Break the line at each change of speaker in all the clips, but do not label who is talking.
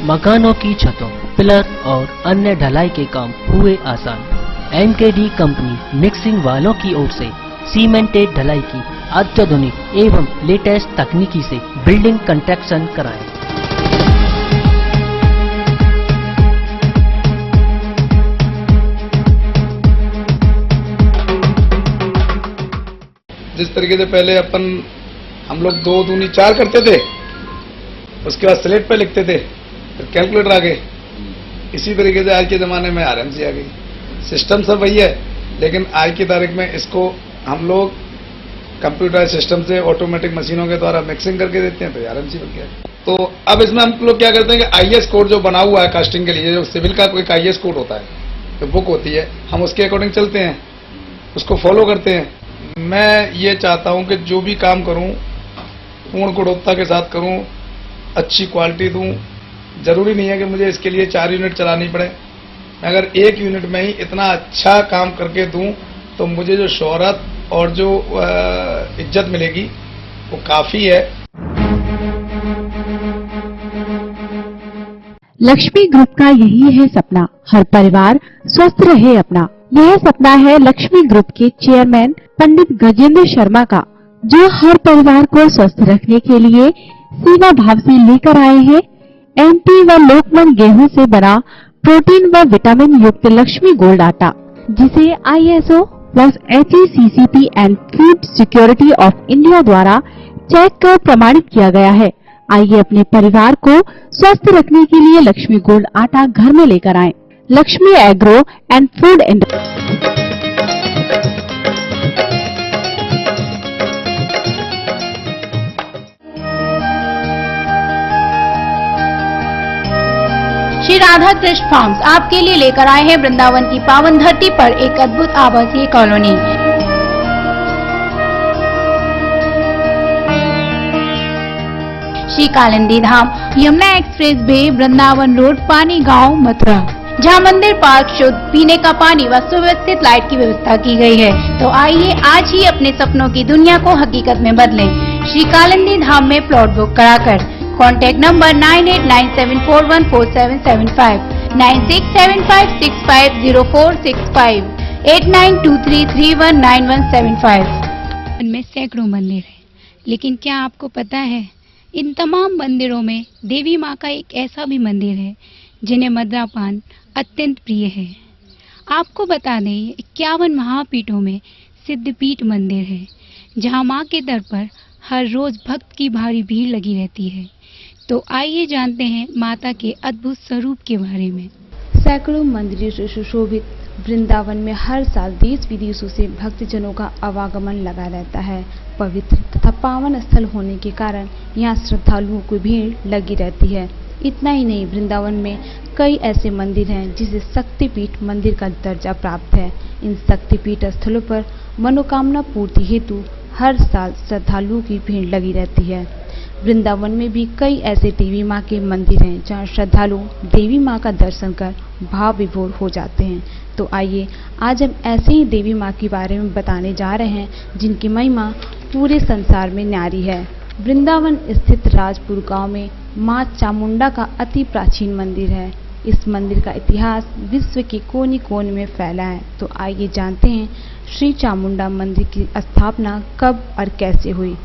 मकानों की छतों, पिलर और अन्य ढलाई के काम हुए आसान। एमकेडी कंपनी मिक्सिंग वालों की ओर से सीमेंटेड ढलाई की अत्याधुनिक एवं लेटेस्ट तकनीकी से बिल्डिंग कंस्ट्रक्शन कराएं।
जिस तरीके से पहले हम लोग 2 दूनी 4 करते थे, उसके बाद स्लेट पे लिखते थे, फिर कैलकुलेटर आ गए। इसी तरीके से आज के ज़माने में आरएमसी आ गई। सिस्टम सब वही है, लेकिन आज की तारीख में इसको हम लोग कंप्यूटर सिस्टम से ऑटोमेटिक मशीनों के द्वारा मिक्सिंग करके देते हैं, तो आरएमसी बन गया। तो अब इसमें हम लोग क्या करते हैं कि आईएस कोड जो बना हुआ है कास्टिंग के लिए, जो सिविल का कोई आईएस कोड होता है, जो बुक होती है, हम उसके अकॉर्डिंग चलते हैं, उसको फॉलो करते हैं। मैं ये चाहता हूं कि जो भी काम करूं पूर्ण गुणवत्ता के साथ करूं, अच्छी क्वालिटी दूं। जरूरी नहीं है कि मुझे इसके लिए 4 यूनिट चलानी पड़े। अगर 1 यूनिट में ही इतना अच्छा काम करके दूं तो मुझे जो शोहरत और जो इज्जत मिलेगी वो काफी है।
लक्ष्मी ग्रुप का यही है सपना, हर परिवार स्वस्थ रहे अपना। यह सपना है लक्ष्मी ग्रुप के चेयरमैन पंडित गजेंद्र शर्मा का, जो हर परिवार को स्वस्थ रखने के लिए सेवा भाव से लेकर आए हैं एमपी व लोकमन गेहूं से बना प्रोटीन व विटामिन युक्त लक्ष्मी गोल्ड आटा, जिसे ISO plus HACCP and food security of India द्वारा चेक कर प्रमाणित किया गया है। आइए अपने परिवार को स्वस्थ रखने के लिए लक्ष्मी गोल्ड आटा घर में लेकर आएं। Lakshmi agro and food
Shri Radha Krishna farms आपके लिए लेकर आए हैं वृंदावन की पावन धरती पर एक अद्भुत आवासीय colony. Shri Kalindi Dham, Yamuna expressway, Vrindavan road, Pani Gaon, Mathura, जहां मंदिर, पार्क, शुद्ध पीने का पानी व सुव्यवस्थित लाइट की व्यवस्था की गई है। तो आइए आज ही अपने सपनों की दुनिया को हकीकत में बदलें। श्री कालिंदी धाम में प्लॉट बुक कराकर कॉन्टैक्ट नंबर 9897414775, 9675650465, 8923319175।
इनमें सैकड़ों मंदिर हैं, लेकिन क्या आपको पता है इन तमाम मंदिरों में देवी माँ का एक ऐसा भी मंदिर है जिन्हें मद्रापान अत्यंत प्रिय है। आपको बता दें 51 महापीठों में सिद्धपीठ मंदिर है, जहाँ माँ के दर पर हर रोज भक्त की भारी भीड़ लगी रहती है। तो आइए जानते हैं माता के अद्भुत स्वरूप के बारे में।
सैकड़ों मंदिरों से सुशोभित वृंदावन में हर साल देश विदेशों से भक्तजनों का आवागमन लगा रहता है। पवित्र तथा पावन स्थल होने के कारण यहाँ श्रद्धालुओं की भीड़ लगी रहती है। इतना ही नहीं, वृंदावन में कई ऐसे मंदिर हैं जिसे शक्तिपीठ मंदिर का दर्जा प्राप्त है। इन शक्तिपीठ स्थलों पर मनोकामना पूर्ति हेतु हर साल श्रद्धालुओं की भीड़ लगी रहती है। वृंदावन में भी कई ऐसे देवी माँ के मंदिर हैं जहाँ श्रद्धालु देवी माँ का दर्शन कर भाव विभोर हो जाते हैं। तो आइए आज हम ऐसे ही देवी माँ के बारे में बताने जा रहे हैं जिनकी महिमा पूरे संसार में न्यारी है। वृंदावन स्थित राजपुर गांव में माँ चामुंडा का अति प्राचीन मंदिर है। इस मंदिर का इतिहास विश्व के कोने कोने में फैला है। तो आइए जानते हैं श्री चामुंडा मंदिर की स्थापना कब और कैसे हुई।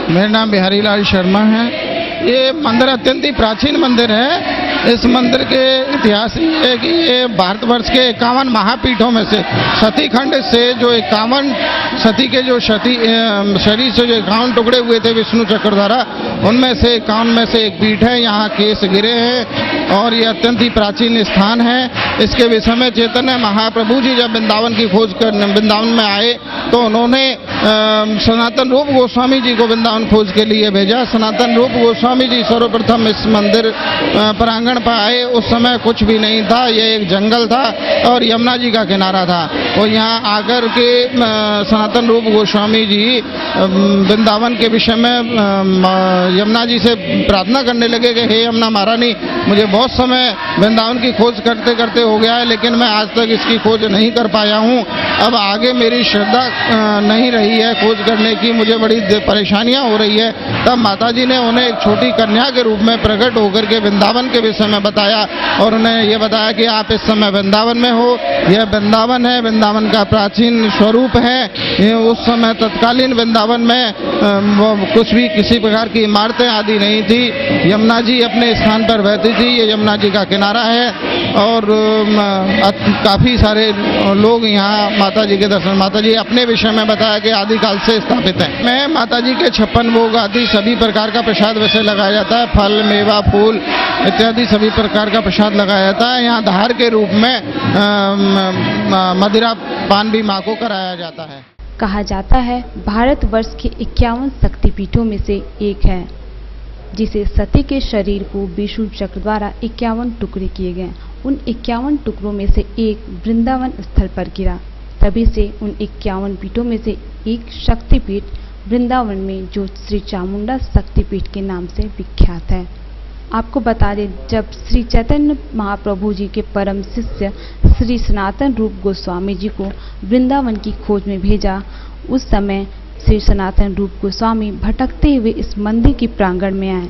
मेरा नाम बिहारी लाल शर्मा है। ये मंदिर अत्यंत ही प्राचीन मंदिर है। इस मंदिर के इतिहास ये है कि ये भारतवर्ष के 51 महापीठों में से सती खंड से जो 51 सती के जो शरीर से जो 51 टुकड़े हुए थे विष्णु चक्र द्वारा, उनमें से 51 में से एक पीठ है। यहाँ केस गिरे हैं और ये अत्यंत ही प्राचीन स्थान है। इसके विषय में चैतन्य महाप्रभु जी जब वृंदावन की खोज कर वृंदावन में आए तो उन्होंने सनातन रूप गोस्वामी जी को वृंदावन खोज के लिए भेजा। सनातन रूप गोस्वामी जी सर्वप्रथम इस मंदिर प्रांगण पर आए। उस समय कुछ भी नहीं था, ये एक जंगल था और यमुना जी का किनारा था। और यहाँ आकर के सनातन रूप गोस्वामी जी वृंदावन के विषय में यमुना जी से प्रार्थना करने लगे कि हे यमुना महारानी, मुझे बहुत समय वृंदावन की खोज करते करते हो गया है, लेकिन मैं आज तक इसकी खोज नहीं कर पाया हूँ। अब आगे मेरी श्रद्धा नहीं रही है खोज करने की, मुझे बड़ी परेशानियाँ हो रही है। तब माता जी ने उन्हें एक छोटी कन्या के रूप में प्रकट होकर के वृंदावन के विषय विषय में बताया और उन्हें ये बताया कि आप इस समय वृंदावन में हो, यह वृंदावन है, वृंदावन का प्राचीन स्वरूप है। ये उस समय तत्कालीन वृंदावन में वो कुछ भी किसी प्रकार की इमारतें आदि नहीं थी। यमुना जी अपने स्थान पर बहती थी, ये यमुना जी का किनारा है और काफ़ी सारे लोग यहाँ माता जी के दर्शन। माता जी अपने विषय में बताया कि आदिकाल से स्थापित है। मैं माता जी के 56 भोग आदि सभी प्रकार का प्रसाद वैसे लगाया जाता है, फल मेवा फूल इत्यादि सभी प्रकार का प्रसाद लगाया जाता है। यहाँ धार के रूप में मदिरा पान भी माँ को कराया जाता है।
कहा जाता है भारतवर्ष के 51 शक्तिपीठों में से एक है, जिसे सती के शरीर को विष्णु चक्र द्वारा 51 टुकड़े किए गए। उन 51 टुकड़ों में से एक वृंदावन स्थल पर गिरा, तभी से उन 51 पीठों में से एक शक्तिपीठ वृंदावन में जो श्री चामुंडा शक्तिपीठ के नाम से विख्यात है। आपको बता दें, जब श्री चैतन्य महाप्रभु जी के परम शिष्य श्री सनातन रूप गोस्वामी जी को वृंदावन की खोज में भेजा, उस समय श्री सनातन रूप गोस्वामी भटकते हुए इस मंदिर के प्रांगण में आए।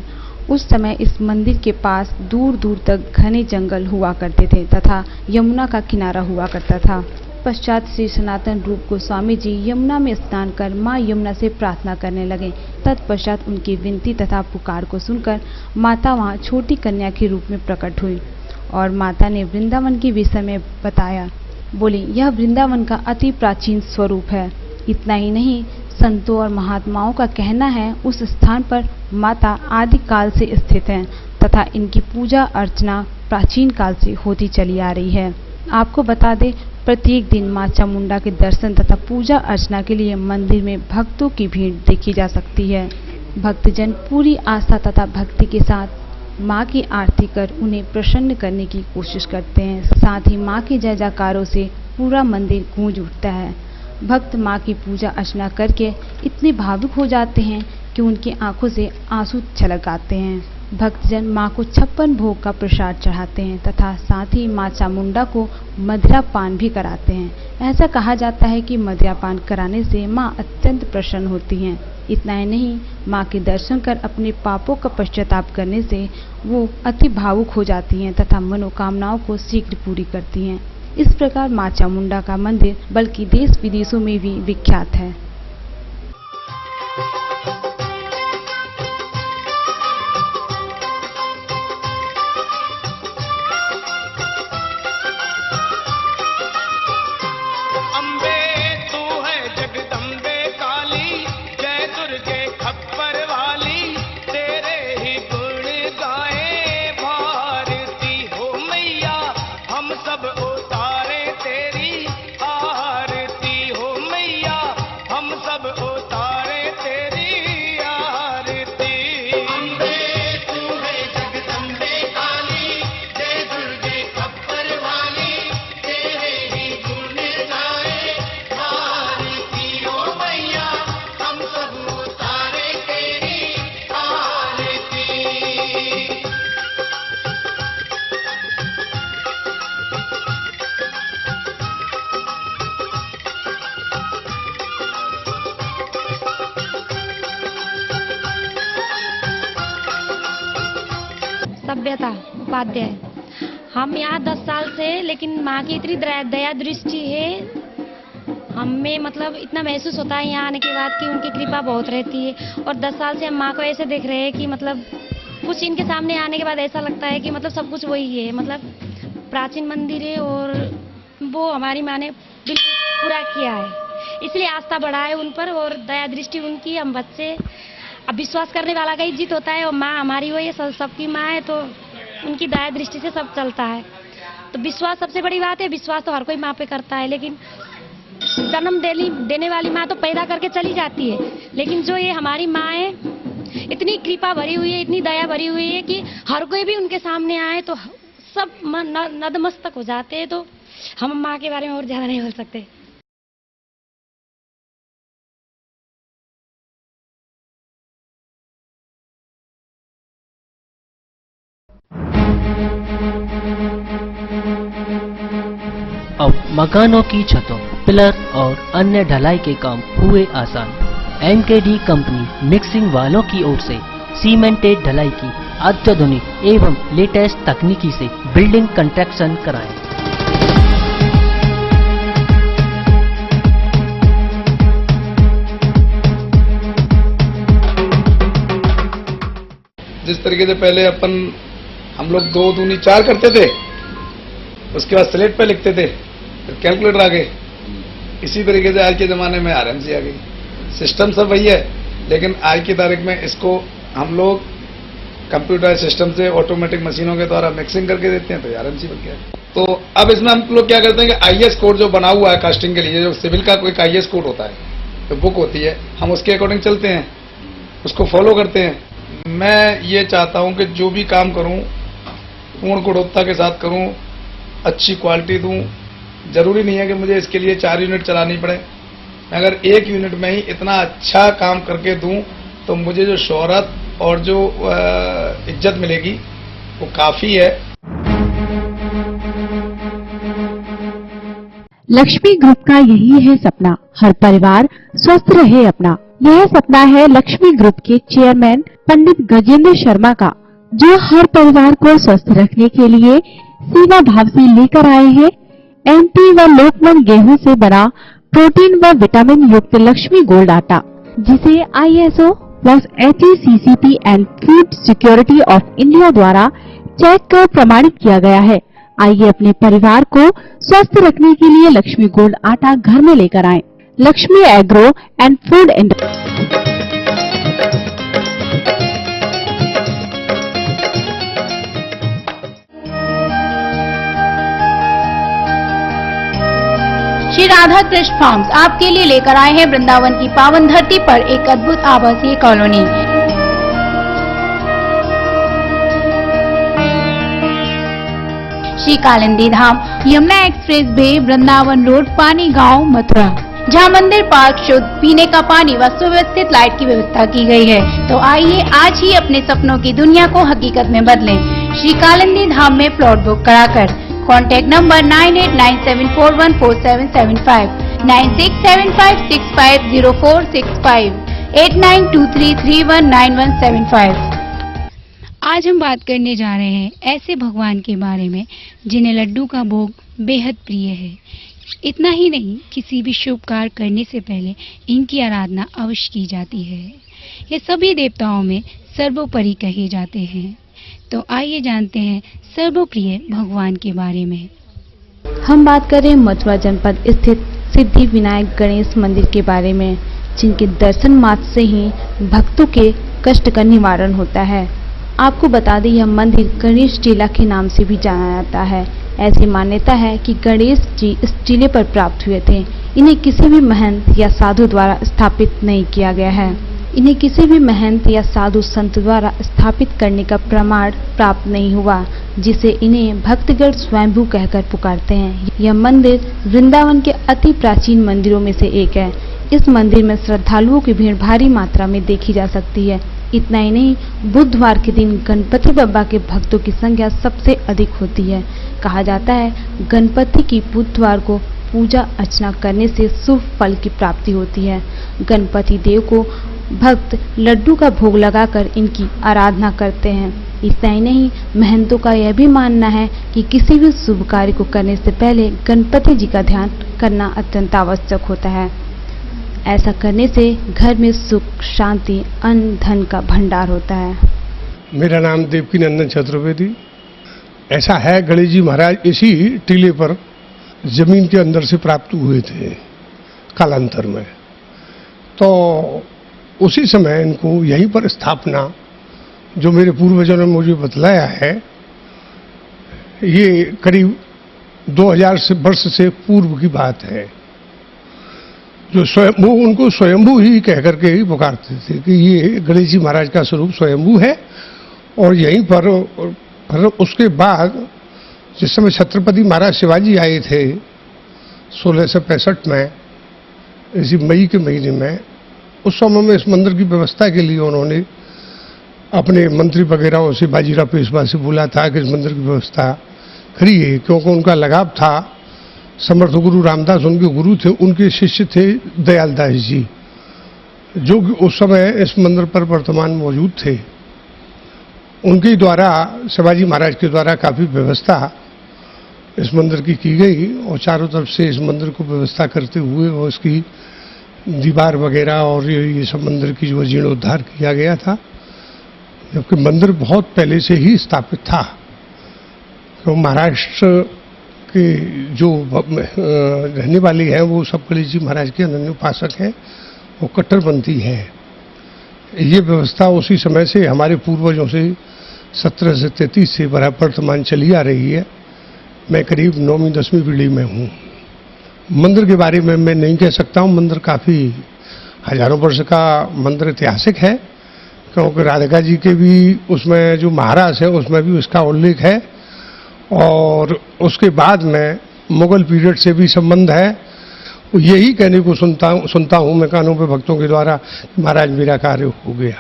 उस समय इस मंदिर के पास दूर दूर तक घने जंगल हुआ करते थे तथा यमुना का किनारा हुआ करता था। पश्चात श्री सनातन रूप गोस्वामी जी यमुना में स्नान कर माँ यमुना से प्रार्थना करने लगे। तत्पश्चात उनकी विनती तथा पुकार को सुनकर माता वहाँ छोटी कन्या के रूप में प्रकट हुई और माता ने वृंदावन के विषय में बताया। बोली, यह वृंदावन का अति प्राचीन स्वरूप है। इतना ही नहीं, संतों और महात्माओं का कहना है उस स्थान पर माता आदि काल से स्थित हैं तथा इनकी पूजा अर्चना प्राचीन काल से होती चली आ रही है। आपको बता दें, प्रत्येक दिन मां चामुंडा के दर्शन तथा पूजा अर्चना के लिए मंदिर में भक्तों की भीड़ देखी जा सकती है। भक्तजन पूरी आस्था तथा भक्ति के साथ मां की आरती कर उन्हें प्रसन्न करने की कोशिश करते हैं। साथ ही मां के जय जयकारों से पूरा मंदिर गूंज उठता है। भक्त मां की पूजा अर्चना करके इतने भावुक हो जाते हैं कि उनकी आंखों से आंसू छलक आते हैं। भक्तजन मां को 56 भोग का प्रसाद चढ़ाते हैं तथा साथ ही मां चामुंडा को मदिरा पान भी कराते हैं। ऐसा कहा जाता है कि मदिरा पान कराने से मां अत्यंत प्रसन्न होती हैं। इतना ही नहीं, मां के दर्शन कर अपने पापों का पश्चाताप करने से वो अति भावुक हो जाती हैं तथा मनोकामनाओं को शीघ्र पूरी करती हैं। इस प्रकार मां चामुंडा का मंदिर बल्कि देश विदेशों में भी विख्यात है।
सभ्यता उपाध्याय। हम यहाँ 10 साल से, लेकिन माँ की इतनी दया दृष्टि है हमें, मतलब इतना महसूस होता है यहाँ आने के बाद कि उनकी कृपा बहुत रहती है। और 10 साल से हम माँ को ऐसे देख रहे हैं कि मतलब कुछ इनके सामने आने के बाद ऐसा लगता है कि मतलब सब कुछ वही है। मतलब प्राचीन मंदिर है और वो हमारी माँ ने बिल्कुल पूरा किया है, इसलिए आस्था बढ़ा है उन पर और दया दृष्टि उनकी। हम बच्चे, अब विश्वास करने वाला का ही जीत होता है और माँ हमारी वो, ये सबकी माँ है तो उनकी दया दृष्टि से सब चलता है। तो विश्वास सबसे बड़ी बात है। विश्वास तो हर कोई माँ पे करता है, लेकिन जन्म देने वाली माँ तो पैदा करके चली जाती है, लेकिन जो ये हमारी माँ है इतनी कृपा भरी हुई है, इतनी दया भरी हुई है कि हर कोई भी उनके सामने आए तो सब नतमस्तक हो जाते हैं। तो हम माँ के बारे में और ज़्यादा नहीं बोल सकते।
अब मकानों की छतों, पिलर और अन्य ढलाई के काम हुए आसान। एमकेडी कंपनी मिक्सिंग वालों की ओर से सीमेंटेड ढलाई की अत्याधुनिक एवं लेटेस्ट तकनीकी से बिल्डिंग कंस्ट्रक्शन कराएं।
जिस तरीके से पहले हम लोग 2 दूनी 4 करते थे, उसके बाद स्लेट पे लिखते थे, फिर कैलकुलेटर आ गए। इसी तरीके से आज के ज़माने में आरएमसी आ गई। सिस्टम सब वही है, लेकिन आज की तारीख में इसको हम लोग कंप्यूटर सिस्टम से ऑटोमेटिक मशीनों के द्वारा मिक्सिंग करके देते हैं, तो आरएमसी बन गया। तो अब इसमें हम लोग क्या करते हैं कि आईएस कोड जो बना हुआ है कास्टिंग के लिए, जो सिविल का कोई आईएस कोड होता है, तो बुक होती है, हम उसके अकॉर्डिंग चलते हैं, उसको फॉलो करते हैं। मैं ये चाहता हूं कि जो भी काम करूं पूर्ण गुणवत्ता के साथ करूं, अच्छी क्वालिटी दूं। जरूरी नहीं है कि मुझे इसके लिए 4 यूनिट चलानी पड़े। अगर 1 यूनिट में ही इतना अच्छा काम करके दूं तो मुझे जो शोहरत और जो इज्जत मिलेगी वो काफी है।
लक्ष्मी ग्रुप का यही है सपना, हर परिवार स्वस्थ रहे अपना। यह सपना है लक्ष्मी ग्रुप के चेयरमैन पंडित गजेंद्र शर्मा का, जो हर परिवार को स्वस्थ रखने के लिए सेवा भाव से लेकर आए हैं एमटी व लोकमन गेहूं से बना प्रोटीन व विटामिन युक्त लक्ष्मी गोल्ड आटा, जिसे ISO plus HACCP and food security of India द्वारा चेक कर प्रमाणित किया गया है। आइए अपने परिवार को स्वस्थ रखने के लिए लक्ष्मी गोल्ड आटा घर में लेकर आएं। Lakshmi agro and food
Shri Radha Krishna farms आपके लिए लेकर आए हैं वृंदावन की पावन धरती पर एक अद्भुत आवासीय colony. Shri Kalindi Dham, Yamuna expressway, Vrindavan road, Pani Gaon, Mathura, जहां मंदिर, पार्क, शुद्ध पीने का पानी व सुव्यवस्थित लाइट की व्यवस्था की गई है। तो आइए आज ही अपने सपनों की दुनिया को हकीकत में बदलें। श्री कालिंदी धाम में प्लॉट बुक कराकर। Contact number 9897414775, 9675650465, 8923319175।
आज हम बात करने जा रहे हैं ऐसे भगवान के बारे में जिन्हें लड्डू का भोग बेहद प्रिय है। इतना ही नहीं, किसी भी शुभ कार्य करने से पहले इनकी आराधना अवश्य की जाती है। ये सभी देवताओं में सर्वोपरि कहे जाते हैं। तो आइए जानते हैं सर्वप्रिय भगवान के बारे में।
हम बात करें मथुरा जनपद स्थित सिद्धि विनायक गणेश मंदिर के बारे में, जिनके दर्शन मात्र से ही भक्तों के कष्ट का निवारण होता है। आपको बता दें, यह मंदिर गणेश टीला के नाम से भी जाना जाता है। ऐसी मान्यता है कि गणेश जी इस टीले पर प्राप्त हुए थे। इन्हें किसी भी महंत या साधु द्वारा स्थापित नहीं किया गया है। इन्हें किसी भी महंत या साधु संत द्वारा स्थापित करने का प्रमाण प्राप्त नहीं हुआ, जिसे इन्हें भक्तगण स्वयंभू कहकर पुकारते हैं। यह मंदिर वृंदावन के अति प्राचीन मंदिरों में से एक है। इस मंदिर में श्रद्धालुओं की भीड़ भारी मात्रा में देखी जा सकती है। इतना ही नहीं, बुधवार के दिन गणपति बप्पा के भक्तों की संख्या सबसे अधिक होती है। कहा जाता है, गणपति की बुधवार को पूजा अर्चना करने से शुभ फल की प्राप्ति होती है। गणपति देव को भक्त लड्डू का भोग लगाकर इनकी आराधना करते हैं। इतना ही नहीं, महंतों का यह भी मानना है कि किसी भी शुभ कार्य को करने से पहले गणपति जी का ध्यान करना अत्यंत आवश्यक होता है। ऐसा करने से घर में सुख, शांति, अन्न धन का भंडार होता है।
मेरा नाम देवकी नंदन चतुर्वेदी। ऐसा है, गणेश जी महाराज इसी टीले पर जमीन के अंदर से प्राप्त हुए थे कालांतर में। तो उसी समय इनको यहीं पर स्थापना, जो मेरे पूर्वजों ने मुझे बतलाया है, ये करीब 2000 वर्ष से पूर्व की बात है। जो स्वयं, वो उनको स्वयंभू ही कह करके ही पुकारते थे कि ये गणेश जी महाराज का स्वरूप स्वयंभू है। और यहीं पर उसके बाद जिस समय छत्रपति महाराज शिवाजी आए थे 1665 में, इसी मई के महीने में, उस समय में इस मंदिर की व्यवस्था के लिए उन्होंने अपने मंत्री वगैरह से, बाजीराव पेशवा से बोला था कि इस मंदिर की व्यवस्था करिए, क्योंकि उनका लगाव था। समर्थ गुरु रामदास उनके गुरु थे, उनके शिष्य थे दयालदास जी, जो कि उस समय इस मंदिर पर वर्तमान मौजूद थे। उनके द्वारा, शिवाजी महाराज के द्वारा काफ़ी व्यवस्था इस मंदिर की गई और चारों तरफ से इस मंदिर को व्यवस्था करते हुए और इसकी दीवार वगैरह और ये सब मंदिर की जो जीर्णोद्धार किया गया था, जबकि मंदिर बहुत पहले से ही स्थापित था। तो महाराष्ट्र के जो रहने वाले हैं वो सब गणेश जी महाराज के अनन्य उपासक हैं, वो कट्टरपंथी है। ये व्यवस्था उसी समय से हमारे पूर्वजों से 17 से 33 से वर्तमान चली आ रही है। मैं करीब 9वीं 10वीं पीढ़ी में हूँ। मंदिर के बारे में मैं नहीं कह सकता हूँ, मंदिर काफ़ी हजारों वर्ष का मंदिर ऐतिहासिक है, क्योंकि राधिका जी के भी उसमें जो महाराज है उसमें भी उसका उल्लेख है और उसके बाद में मुगल पीरियड से भी संबंध है। यही कहने को सुनता हूँ मैं कानों पे भक्तों के द्वारा, महाराज मेरा कार्य हो गया।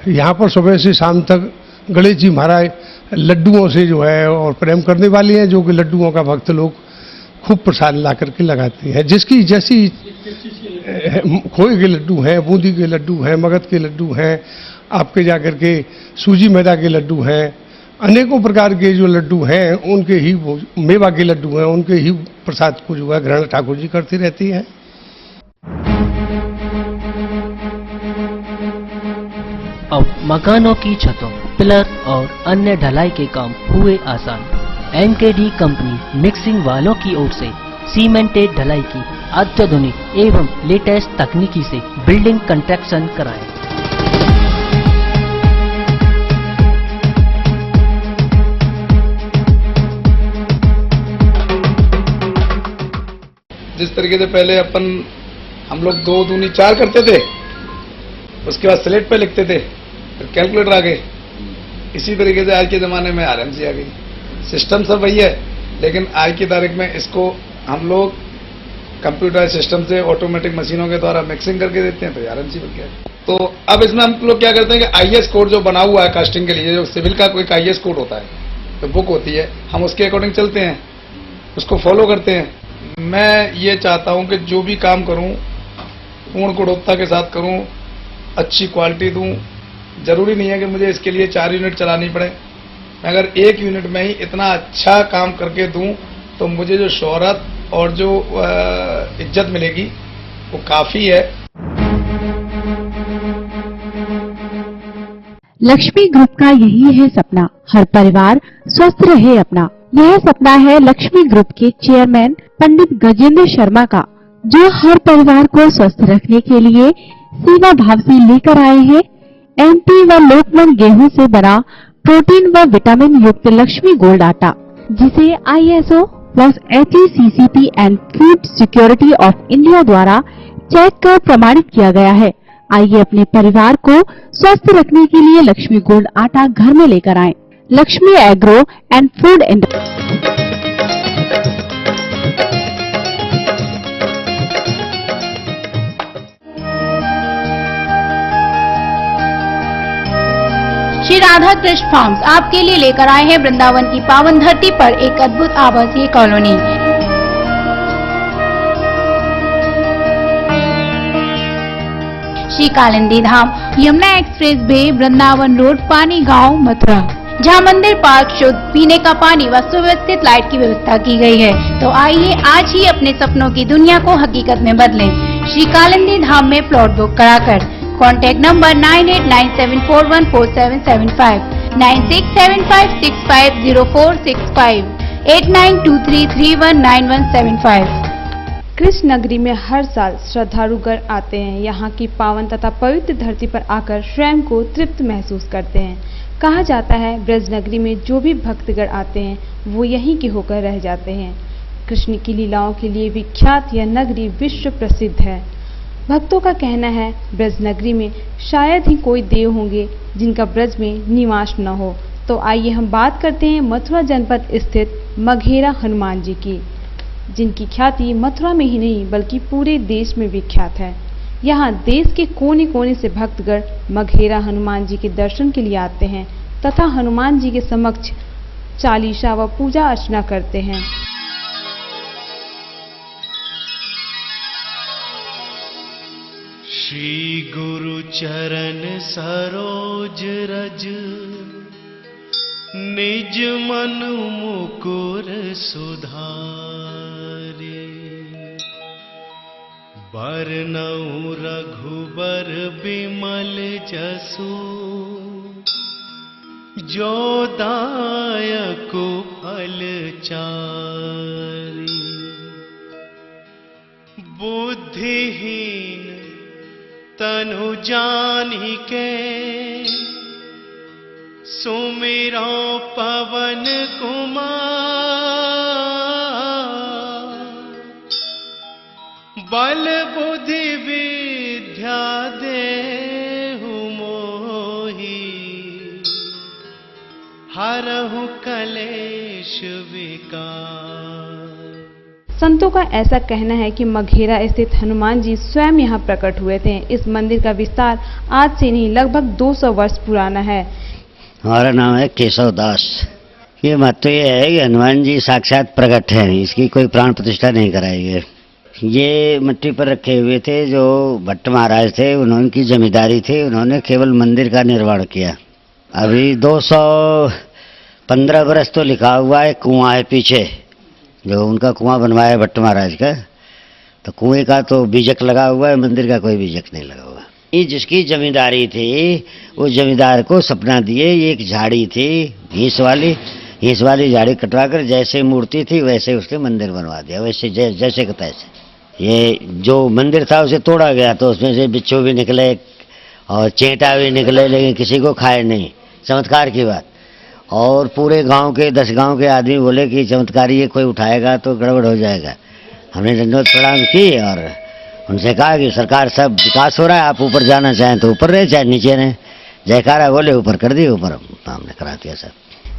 यहाँ पर सुबह से शाम तक गणेश जी महाराज लड्डुओं से जो है और प्रेम करने वाले हैं, जो कि लड्डुओं का भक्त लोग खूब प्रसाद ला करके लगाते हैं। जिसकी जैसी खोए के लड्डू हैं, बूंदी के लड्डू हैं, मगध के लड्डू हैं, आपके जाकर के सूजी मैदा के लड्डू हैं, अनेकों प्रकार के जो लड्डू हैं उनके ही, वो मेवा के लड्डू हैं, उनके ही प्रसाद को जो है ग्रहण ठाकुर जी करती रहती है।
अब मकानों की छतों, पिलर और अन्य ढलाई के काम हुए आसान। एमकेडी कंपनी मिक्सिंग वालों की ओर से सीमेंटेड ढलाई की अत्याधुनिक एवं लेटेस्ट तकनीकी से बिल्डिंग कंस्ट्रक्शन कराएं।
जिस तरीके से पहले हम लोग 2 दूनी 4 करते थे, उसके बाद स्लेट पे लिखते थे, फिर कैलकुलेटर आ गए। इसी तरीके से आज के ज़माने में आरएमसी आ गई। सिस्टम सब वही है, लेकिन आज की तारीख में इसको हम लोग कंप्यूटर सिस्टम से ऑटोमेटिक मशीनों के द्वारा मिक्सिंग करके देते हैं, तो आरएमसी बन गया। तो अब इसमें हम लोग क्या करते हैं कि आईएस कोड जो बना हुआ है कास्टिंग के लिए, जो सिविल का कोई आईएस कोड होता है, तो बुक होती है, हम उसके अकॉर्डिंग चलते हैं, उसको फॉलो करते हैं। मैं ये चाहता हूं कि जो भी काम करूं पूर्ण गुणवत्ता के साथ करूं, अच्छी क्वालिटी दूं। जरूरी नहीं है कि मुझे इसके लिए 4 यूनिट चलानी पड़े। मैं अगर 1 यूनिट में ही इतना अच्छा काम करके दूं तो मुझे जो शोहरत और जो इज्जत मिलेगी वो काफी है।
लक्ष्मी ग्रुप का यही है सपना, हर परिवार स्वस्थ रहे अपना। यह सपना है लक्ष्मी ग्रुप के चेयरमैन पंडित गजेंद्र शर्मा का, जो हर परिवार को स्वस्थ रखने के लिए सेवा भाव से लेकर आए हैं एमपी व लोकमन गेहूं से बना प्रोटीन व विटामिन युक्त लक्ष्मी गोल्ड आटा, जिसे ISO plus HACCP and food security of India द्वारा चेक कर प्रमाणित किया गया है। आइए अपने परिवार को स्वस्थ रखने के लिए लक्ष्मी गोल्ड आटा घर में लेकर आएं। Lakshmi agro and food
Shri Radha Krishna farms आपके लिए लेकर आए हैं वृंदावन की पावन धरती पर एक अद्भुत आवासीय colony. Shri Kalindi Dham, Yamuna expressway, Vrindavan road, Pani Gaon, Mathura, जहां मंदिर, पार्क, शुद्ध पीने का पानी व सुव्यवस्थित लाइट की व्यवस्था की गई है। तो आइए आज ही अपने सपनों की दुनिया को हकीकत में बदलें। श्री कालिंदी धाम में प्लॉट बुक कराकर कॉन्टैक्ट नंबर 9897414775, 9675650465, 8923319175।
कृष्ण नगरी में हर साल श्रद्धालुगण आते हैं। यहाँ की पावन तथा पवित्र धरती पर आकर स्वयं को तृप्त महसूस करते हैं। कहा जाता है ब्रज नगरी में जो भी भक्तगण आते हैं वो यहीं के होकर रह जाते हैं। कृष्ण की लीलाओं के लिए विख्यात यह नगरी विश्व प्रसिद्ध है। भक्तों का कहना है ब्रज नगरी में शायद ही कोई देव होंगे जिनका ब्रज में निवास न हो। तो आइए हम बात करते हैं मथुरा जनपद स्थित मघेरा हनुमान जी की, जिनकी ख्याति मथुरा में ही नहीं बल्कि पूरे देश में विख्यात है। यहाँ देश के कोने कोने से भक्तगण मघेरा हनुमान जी के दर्शन के लिए आते हैं तथा हनुमान जी के समक्ष चालीसा व पूजा अर्चना करते हैं।
श्री गुरु चरण सरोज रज निज मन मुकुर सुधारे, बरनउँ रघुबर बिमल जसु, जो दायकु फल चारि। बुद्धिहीन तनु जानिके, सुमिरो पवन कुमार। बल बुद्धि विद्या देहु मोहि, हरहु कलेश विकार।
संतों का ऐसा कहना है कि मघेरा स्थित हनुमान जी स्वयं यहाँ प्रकट हुए थे। इस मंदिर का विस्तार आज से नहीं लगभग 200 वर्ष पुराना है।
हमारा नाम है केशव दास। ये महत्व ये है कि हनुमान जी साक्षात प्रकट हैं, इसकी कोई प्राण प्रतिष्ठा नहीं कराई है। ये मिट्टी पर रखे हुए थे, जो भट्ट महाराज थे, उन्होंने जमींदारी थी, उन्होंने केवल मंदिर का निर्माण किया। अभी 215 वर्ष तो लिखा हुआ है। कुआं है पीछे, जो उनका कुआं बनवाया भट्ट महाराज का, तो कुएं का तो बीजक लगा हुआ है, मंदिर का कोई बीजक नहीं लगा हुआ। ये जिसकी जमींदारी थी, उस जमींदार को सपना दिए, ये एक झाड़ी थी घीस वाली झाड़ी कटवा कर जैसे मूर्ति थी वैसे उसके मंदिर बनवा दिया, वैसे जैसे का तैसे। ये जो मंदिर था उसे तोड़ा गया, तो उसमें से बिच्छू भी निकले और चेंटा भी निकले, लेकिन किसी को खाए नहीं। चमत्कार की बात। और पूरे गांव के 10 गांव के आदमी बोले कि चमत्कारी ये कोई उठाएगा तो गड़बड़ हो जाएगा। हमने दंडवत प्रणाम की और उनसे कहा कि सरकार सब विकास हो रहा है, आप ऊपर जाना चाहें तो ऊपर रहे, चाहे नीचे रहे। जयकारा बोले, ऊपर कर दिए, ऊपर हमने करा दिया सब।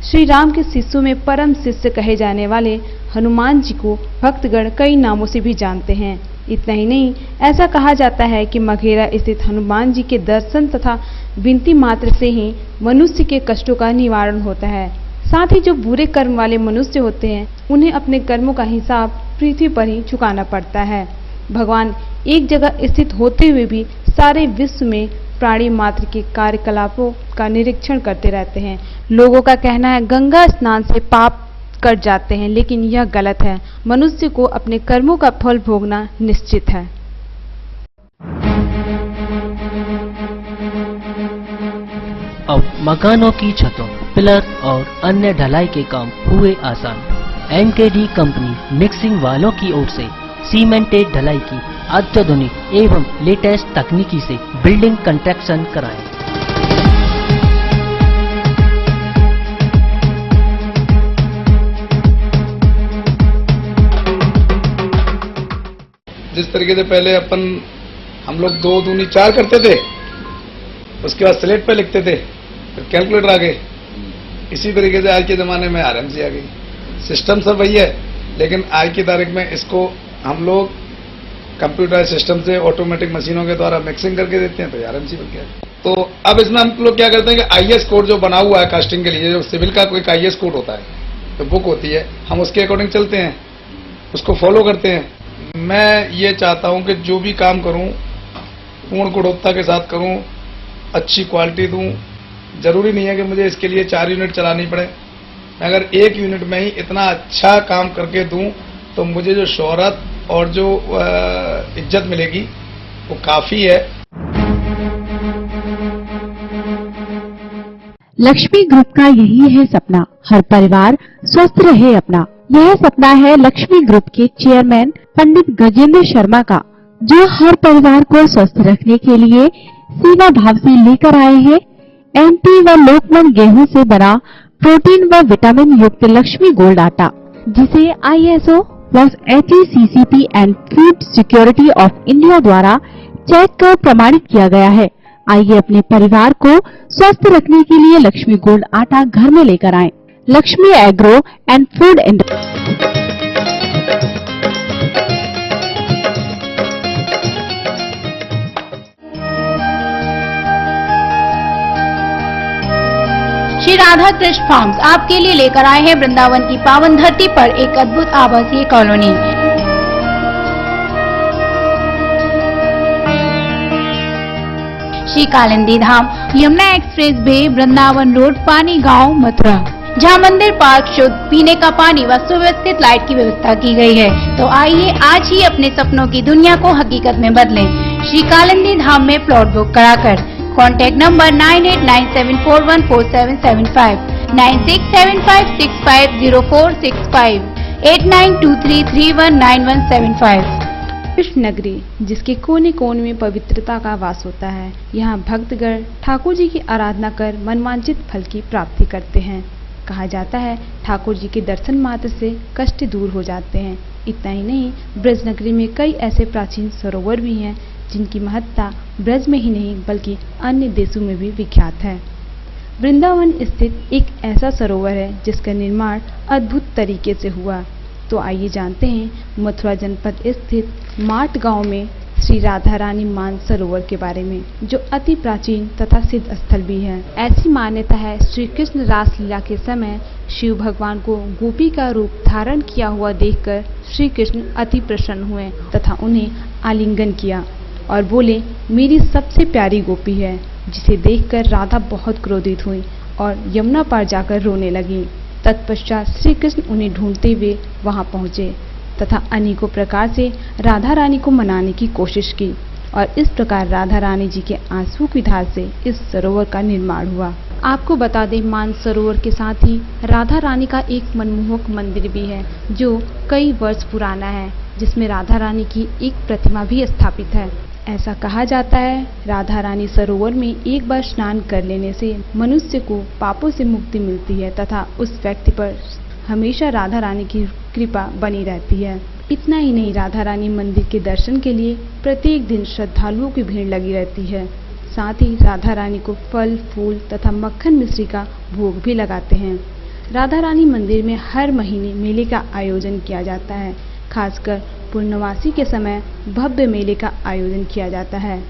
श्री राम के शिष्यों में परम शिष्य कहे जाने वाले हनुमान जी को भक्तगण कई नामों से भी जानते हैं। इतना ही नहीं, ऐसा कहा जाता है कि मघेरा स्थित हनुमान जी के दर्शन तथा विनती मात्र से ही मनुष्य के कष्टों का निवारण होता है। साथ ही जो बुरे कर्म वाले मनुष्य होते हैं, उन्हें अपने कर्मों का हिसाब पृथ्वी पर ही चुकाना पड़ता है। भगवान एक जगह स्थित होते हुए भी सारे विश्व में प्राणी मात्र के कार्यकलापों का निरीक्षण करते रहते हैं। लोगों का कहना है गंगा स्नान से पाप कट जाते हैं, लेकिन यह गलत है। मनुष्य को अपने कर्मों का फल भोगना निश्चित है।
अब मकानों की छतों, पिलर और अन्य ढलाई के काम हुए आसान। एमकेडी कंपनी मिक्सिंग वालों की ओर से सीमेंटेड ढलाई की अत्याधुनिक एवं लेटेस्ट तकनीकी से बिल्डिंग कंस्ट्रक्शन कराएं।
जिस तरीके से पहले हम लोग 2 दूनी 4 करते थे, उसके बाद स्लेट पे लिखते थे, फिर कैलकुलेटर आ गए। इसी तरीके से आज के ज़माने में आरएमसी आ गई। सिस्टम सब वही है, लेकिन आज की तारीख में इसको हम लोग कंप्यूटर सिस्टम से ऑटोमेटिक मशीनों के द्वारा मिक्सिंग करके देते हैं, तो आरएमसी बन गया। तो अब इसमें हम लोग क्या करते हैं कि आईएस कोड जो बना हुआ है कास्टिंग के लिए, जो सिविल का कोई आईएस कोड होता है, तो बुक होती है, हम उसके अकॉर्डिंग चलते हैं, उसको फॉलो करते हैं। मैं ये चाहता हूं कि जो भी काम करूं पूर्ण गुणवत्ता के साथ करूं, अच्छी क्वालिटी दूं। जरूरी नहीं है कि मुझे इसके लिए 4 यूनिट चलानी पड़े। मैं अगर 1 यूनिट में ही इतना अच्छा काम करके दूं, तो मुझे जो शोहरत और जो इज्जत मिलेगी वो काफी है।
लक्ष्मी ग्रुप का यही है सपना, हर परिवार स्वस्थ रहे अपना। यह सपना है लक्ष्मी ग्रुप के चेयरमैन पंडित गजेंद्र शर्मा का, जो हर परिवार को स्वस्थ रखने के लिए सेवा भाव से लेकर आए हैं एमपी व लोकमन गेहूं से बना प्रोटीन व विटामिन युक्त लक्ष्मी गोल्ड आटा, जिसे ISO plus HACCP and food security of India द्वारा चेक कर प्रमाणित किया गया है। आइए अपने परिवार को स्वस्थ रखने के लिए लक्ष्मी गोल्ड आटा घर में लेकर आएं। Lakshmi agro and food
Shri Radha Krishna farms आपके लिए लेकर आए हैं वृंदावन की पावन धरती पर एक अद्भुत आवासीय colony. Shri Kalindi Dham, Yamuna expressway, Vrindavan road, Pani Gaon, Mathura. जहां मंदिर पार्क शुद्ध पीने का पानी व सुव्यवस्थित लाइट की व्यवस्था की गई है। तो आइए आज ही अपने सपनों की दुनिया को हकीकत में बदलें। श्री कालिंदी धाम में प्लॉट बुक कराकर। Contact number 9897414775, 9675650465, 8923319175।
कृष्ण नगरी, जिसके कोने कोने में पवित्रता का वास होता है, यहाँ भक्तगण ठाकुर जी की आराधना कर मनवांछित फल की प्राप्ति करते हैं। कहा जाता है ठाकुर जी के दर्शन मात्र से कष्ट दूर हो जाते हैं। इतना ही नहीं, ब्रज नगरी में कई ऐसे प्राचीन सरोवर भी हैं जिनकी महत्ता ब्रज में ही नहीं बल्कि अन्य देशों में भी विख्यात है। वृंदावन स्थित एक ऐसा सरोवर है जिसका निर्माण अद्भुत तरीके से हुआ। तो आइए जानते हैं मथुरा जनपद स्थित माट गांव में श्री राधा रानी मान सरोवर के बारे में, जो अति प्राचीन तथा सिद्ध स्थल भी है। ऐसी मान्यता है श्री कृष्ण रासलीला के समय शिव भगवान को गोपी का रूप धारण किया हुआ देखकर श्री कृष्ण अति प्रसन्न हुए तथा उन्हें आलिंगन किया और बोले, मेरी सबसे प्यारी गोपी है। जिसे देखकर राधा बहुत क्रोधित हुई और यमुना पार जाकर रोने लगी। तत्पश्चात श्री कृष्ण उन्हें ढूंढते हुए वहां पहुंचे तथा अनेकों प्रकार से राधा रानी को मनाने की कोशिश की और इस प्रकार राधा रानी जी के आंसू की धार से इस सरोवर का निर्माण हुआ। आपको बता दें, मान सरोवर के साथ ही राधा रानी का एक मनमोहक मंदिर भी है जो कई वर्ष पुराना है, जिसमें राधा रानी की एक प्रतिमा भी स्थापित है। ऐसा कहा जाता है राधा रानी सरोवर में एक बार स्नान कर लेने से मनुष्य को पापों से मुक्ति मिलती है तथा उस व्यक्ति पर हमेशा राधा रानी की कृपा बनी रहती है। इतना ही नहीं, राधा रानी मंदिर के दर्शन के लिए प्रत्येक दिन श्रद्धालुओं की भीड़ लगी रहती है। साथ ही राधा रानी को फल, फूल तथा मक्खन मिश्री का भोग भी लगाते हैं। राधा रानी मंदिर में हर महीने मेले का आयोजन किया जाता है। खासकर पूर्णमासी के समय भव्य मेले का आयोजन किया जाता है।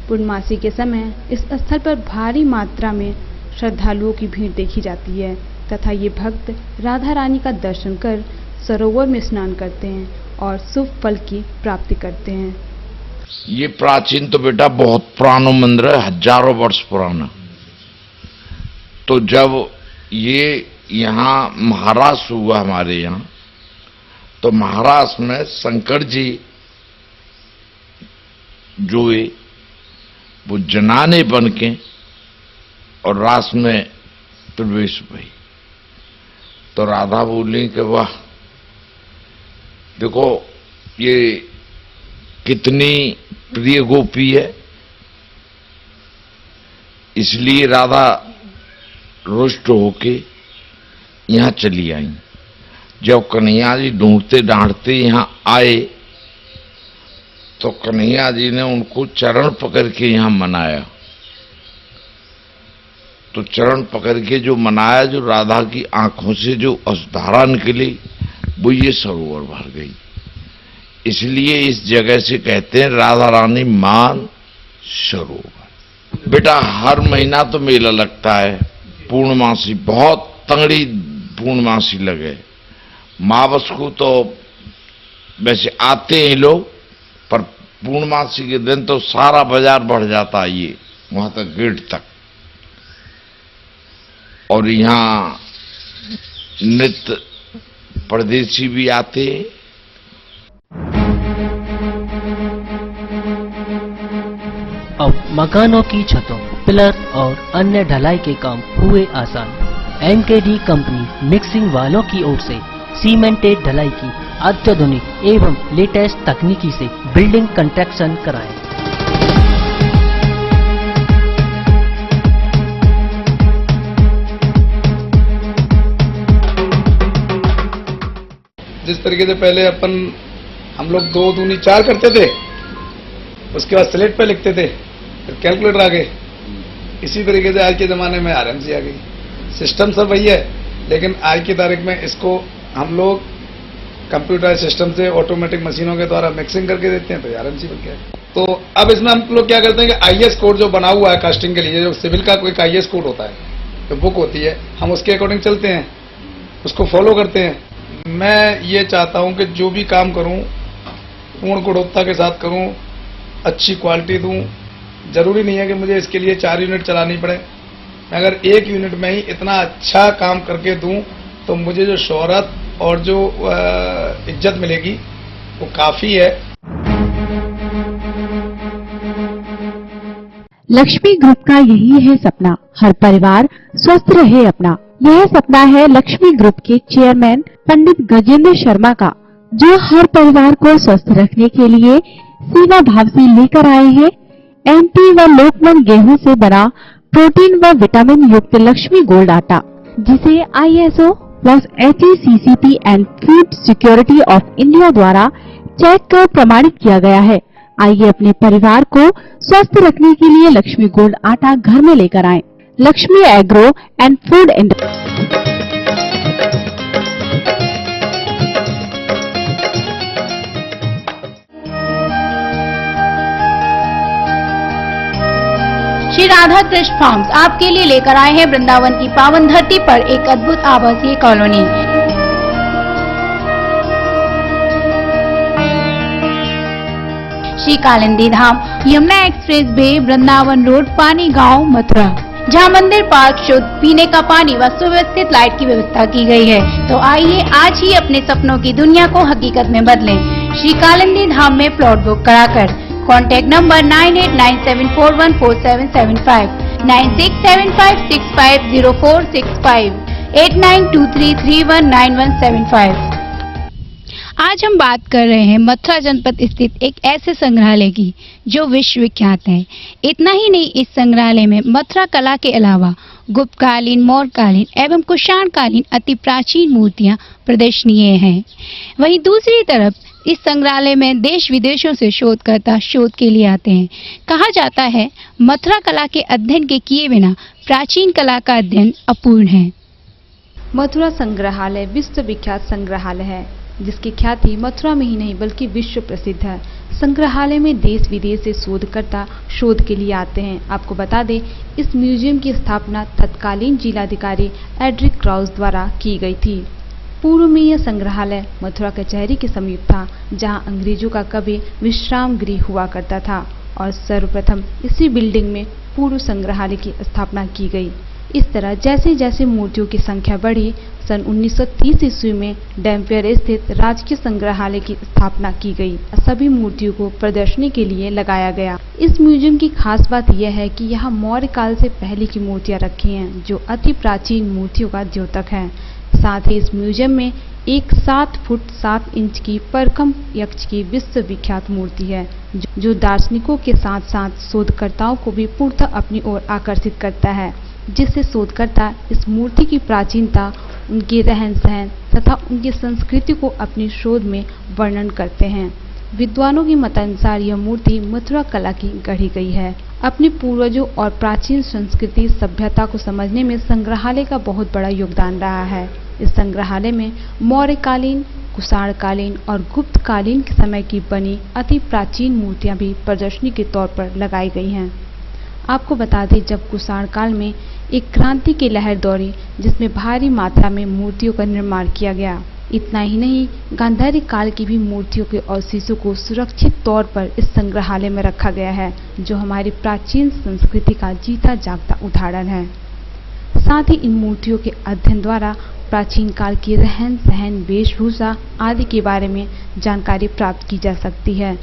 पूर्णमासी के समय इस स्थल पर भारी मात्रा में श्रद्धालुओं की भीड़ देखी जाती है तथा ये भक्त राधा रानी का दर्शन कर सरोवर में स्नान करते हैं और शुभ फल की प्राप्ति करते हैं।
ये प्राचीन तो बेटा बहुत पुराना मंदिर है, हजारों वर्ष पुराना। तो जब ये यहाँ महाराष्ट्र हुआ हमारे यहाँ, तो महाराष्ट्र में शंकर जी जो है वो जनाने बन के और रास में प्रवेश हुई। तो राधा बोली कि वाह, देखो ये कितनी प्रिय गोपी है। इसलिए राधा रुष्ट होके यहाँ चली आई। जब कन्हैया जी ढूंढते डांटते यहाँ आए तो कन्हैया जी ने उनको चरण पकड़ के यहाँ मनाया। तो चरण पकड़ के जो मनाया, जो राधा की आंखों से जो अश्रुधारा निकली वो ये सरोवर भर गई। इसलिए इस जगह से कहते हैं राधा रानी मान सरोवर। बेटा हर महीना तो मेला लगता है, पूर्णमासी बहुत तंगड़ी पूर्णमासी लगे। मावस को तो वैसे आते हैं लोग, पर पूर्णमासी के दिन तो सारा बाजार बढ़ जाता है ये वहां तक, गेट तक। और यहाँ नृत्य परदेसी भी आते हैं।
अब मकानों की छतों, पिलर और अन्य ढलाई के काम हुए आसान। एमकेडी कंपनी मिक्सिंग वालों की ओर से सीमेंटेड ढलाई की अत्याधुनिक एवं लेटेस्ट तकनीकी से बिल्डिंग कंस्ट्रक्शन कराएं।
जिस तरीके से पहले हम लोग 2 दूनी 4 करते थे, उसके बाद स्लेट पे लिखते थे, फिर कैलकुलेटर आ गए। इसी तरीके से आज के ज़माने में आरएमसी आ गई। सिस्टम सब वही है, लेकिन आज की तारीख में इसको हम लोग कंप्यूटर सिस्टम से ऑटोमेटिक मशीनों के द्वारा मिक्सिंग करके देते हैं, तो आरएमसी बन गया। तो अब इसमें हम लोग क्या करते हैं कि आईएस कोड जो बना हुआ है कास्टिंग के लिए, जो सिविल का कोई आईएस कोड होता है, जो बुक होती है, हम उसके अकॉर्डिंग चलते हैं, उसको फॉलो करते हैं। मैं ये चाहता हूं कि जो भी काम करूं पूर्ण गुणवत्ता के साथ करूं, अच्छी क्वालिटी दूं। जरूरी नहीं है कि मुझे इसके लिए 4 यूनिट चलानी पड़े, मैं अगर 1 यूनिट में ही इतना अच्छा काम करके दूं तो मुझे जो शोहरत और जो इज्जत मिलेगी वो काफी है।
लक्ष्मी ग्रुप का यही है सपना, हर परिवार स्वस्थ रहे अपना। यह सपना है लक्ष्मी ग्रुप के चेयरमैन पंडित गजेंद्र शर्मा का, जो हर परिवार को स्वस्थ रखने के लिए सेवा भाव से लेकर आए हैं एमटी व लोकमन गेहूं से बना प्रोटीन व विटामिन युक्त लक्ष्मी गोल्ड आटा, जिसे ISO plus HACCP and food security of India द्वारा चेक कर प्रमाणित किया गया है। आइए अपने परिवार को स्वस्थ रखने के लिए लक्ष्मी गोल्ड आटा घर में लेकर आएं। Lakshmi agro and food
Shri Radha Krishna farms आपके लिए लेकर आए हैं वृंदावन की पावन धरती पर एक अद्भुत आवासीय colony. Shri Kalindi Dham, Yamuna expressway, Vrindavan road, Pani Gaon, Mathura, जहां मंदिर, पार्क, शुद्ध पीने का पानी व सुव्यवस्थित लाइट की व्यवस्था की गई है। तो आइए आज ही अपने सपनों की दुनिया को हकीकत में बदलें। श्री कालिंदी धाम में प्लॉट बुक कराकर। Contact number 9897414775, 9675650465, 8923319175।
आज हम बात कर रहे हैं मथुरा जनपद स्थित एक ऐसे संग्रहालय की जो विश्वविख्यात है। इतना ही नहीं, इस संग्रहालय में मथुरा कला के अलावा गुप्तकालीन, मौर्यकालीन एवं कुषाणकालीन अति प्राचीन मूर्तियां प्रदर्शनीय हैं। वहीं दूसरी तरफ इस संग्रहालय में देश विदेशों से शोधकर्ता शोध के लिए आते हैं। कहा जाता है मथुरा कला के अध्ययन के किए बिना प्राचीन कला का अध्ययन अपूर्ण है।
मथुरा संग्रहालय विश्वविख्यात संग्रहालय है, जिसकी ख्याति मथुरा में ही नहीं बल्कि विश्व प्रसिद्ध है। संग्रहालय में देश विदेश से शोधकर्ता शोध के लिए आते हैं। आपको बता दें, इस म्यूजियम की स्थापना तत्कालीन जिलाधिकारी एड्रिक क्राउस द्वारा की गई थी। पूर्व में यह संग्रहालय मथुरा कचहरी के समीप था, जहां अंग्रेजों का कभी विश्राम गृह हुआ करता था, और सर्वप्रथम इसी बिल्डिंग में पूर्व संग्रहालय की स्थापना की गई। इस तरह जैसे जैसे मूर्तियों की संख्या बढ़ी, सन 1930 ईस्वी में डैम्पियर स्थित राजकीय संग्रहालय की स्थापना की गई। सभी मूर्तियों को प्रदर्शनी के लिए लगाया गया। इस म्यूजियम की खास बात यह है कि यहाँ मौर्य काल से पहले की मूर्तियाँ रखी हैं, जो अति प्राचीन मूर्तियों का द्योतक है। साथ ही इस म्यूजियम में एक 7 फुट 7 इंच की परकम यक्ष की विश्वविख्यात मूर्ति है, जो दार्शनिकों के साथ साथ शोधकर्ताओं को भी पूर्णतः अपनी ओर आकर्षित करता है, जिससे शोधकर्ता इस मूर्ति की प्राचीनता, उनके रहन सहन तथा उनकी संस्कृति को अपनी शोध में वर्णन करते हैं। विद्वानों के मतानुसार यह मूर्ति मथुरा कला की गढ़ी गई है। अपने पूर्वजों और प्राचीन संस्कृति सभ्यता को समझने में संग्रहालय का बहुत बड़ा योगदान रहा है। इस संग्रहालय में मौर्यकालीन, कुषाणकालीन और गुप्तकालीन के समय की बनी अति प्राचीन मूर्तियां भी प्रदर्शनी के तौर पर लगाई गई हैं। आपको बता दें, जब कुषाण काल में एक क्रांति की लहर दौड़ी, जिसमें भारी मात्रा में मूर्तियों का निर्माण किया गया। इतना ही नहीं, गांधारी काल की भी मूर्तियों के अवशेषों को सुरक्षित तौर पर इस संग्रहालय में रखा गया है, जो हमारी प्राचीन संस्कृति का जीता जागता उदाहरण है। साथ ही इन मूर्तियों के अध्ययन द्वारा प्राचीन काल की रहन सहन, वेशभूषा आदि के बारे में जानकारी प्राप्त की जा सकती है।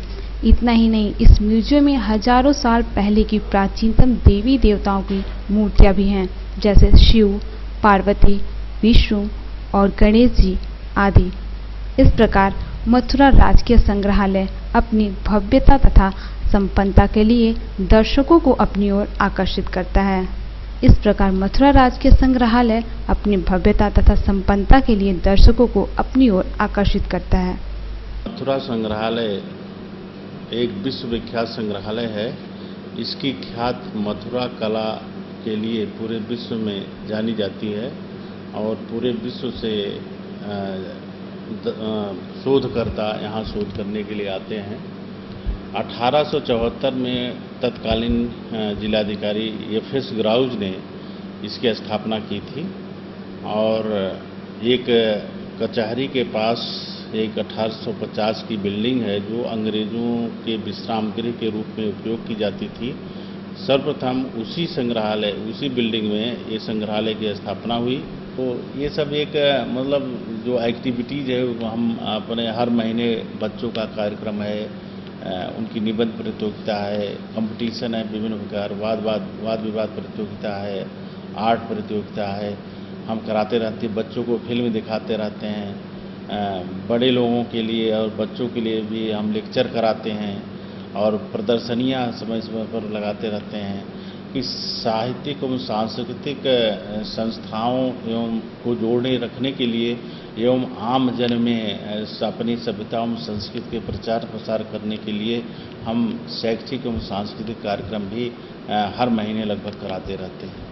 इतना ही नहीं, इस म्यूजियम में हजारों साल पहले की प्राचीनतम देवी देवताओं की मूर्तियां भी हैं, जैसे शिव, पार्वती, विष्णु और गणेश जी आदि। इस प्रकार मथुरा राजकीय संग्रहालय अपनी भव्यता तथा संपन्नता के लिए दर्शकों को अपनी ओर आकर्षित करता है। इस प्रकार मथुरा राजकीय संग्रहालय अपनी भव्यता तथा संपन्नता के लिए दर्शकों को अपनी ओर आकर्षित करता है।
मथुरा संग्रहालय एक विश्वविख्यात संग्रहालय है। इसकी ख्यात मथुरा कला के लिए पूरे विश्व में जानी जाती है और पूरे विश्व से शोधकर्ता यहाँ शोध करने के लिए आते हैं। 1874 में तत्कालीन जिलाधिकारी FS ग्राउज ने इसकी स्थापना की थी और एक कचहरी के पास एक 1850 की बिल्डिंग है, जो अंग्रेज़ों के विश्राम गृह के रूप में उपयोग की जाती थी सर्वप्रथम उसी संग्रहालय, उसी बिल्डिंग में ये संग्रहालय की स्थापना हुई। तो ये सब एक मतलब जो एक्टिविटीज़ है वो हम अपने हर महीने बच्चों का कार्यक्रम है, उनकी निबंध प्रतियोगिता है, कंपटीशन है विभिन्न प्रकार, वाद विवाद प्रतियोगिता है, आर्ट प्रतियोगिता है, हम कराते रहते हैं। बच्चों को फिल्म दिखाते रहते हैं, बड़े लोगों के लिए और बच्चों के लिए भी हम लेक्चर कराते हैं और प्रदर्शनियां समय समय पर लगाते रहते हैं कि साहित्यिक एवं सांस्कृतिक संस्थाओं एवं को जोड़ने रखने के लिए एवं आम जन में अपनी सभ्यता एवं संस्कृति के प्रचार प्रसार करने के लिए हम शैक्षिक एवं सांस्कृतिक कार्यक्रम भी हर महीने लगभग कराते रहते हैं।